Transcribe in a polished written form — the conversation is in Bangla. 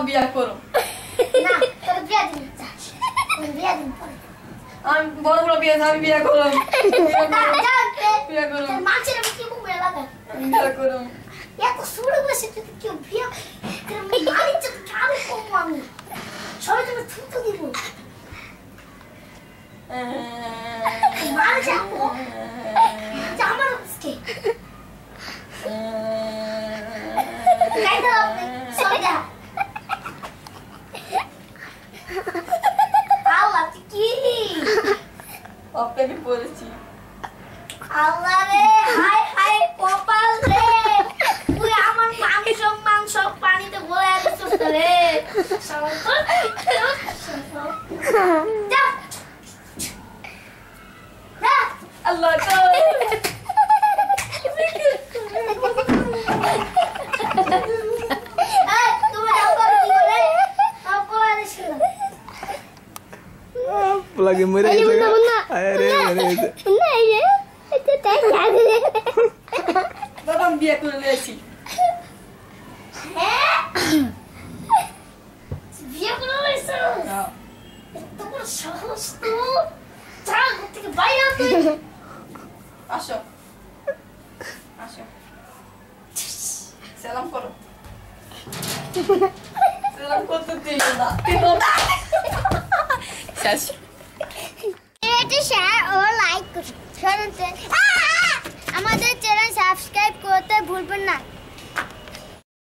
বিয়া করো না তোর বিয়া দিন বিয়া দিন পরে আমি বড় বড় বিয়ে আমি বিয়া করলাম বিয়া করো মাছের কি বলে লাগা বিয়া করো এত সুড়ে বসে তুই কি বিয়া করে মারি তো কারে কম আমি সবাই তুমি থুতু দিব মার যাবো আমার উসকে গাই দাও সোজা আল্লাহ কি অপেক্ষা করেছি আল্লাহ রে হাই হাই কপাল রে তুই আমার মাংস পানিতে গলে আসছিস রে সরল যা যা আল্লাহ গো এই তুমি যাও করে কি বলে সব কোলা দিছিল Lagi meri itu kan? Aire itu. না রে এটা তাই লাগে রে বাবা আমি বিয়া করে নিয়েছি হ্যাঁ বিয়ে করে লইছো তোর সাহস তো যা থেকে বাইরে তুই আসো আসো সালাম করো সালাম করতে দিও না শেষ এটা শেয়ার ও লাইক করুন আমাদের চ্যানেল সাবস্ক্রাইব করতে ভুলবেন না।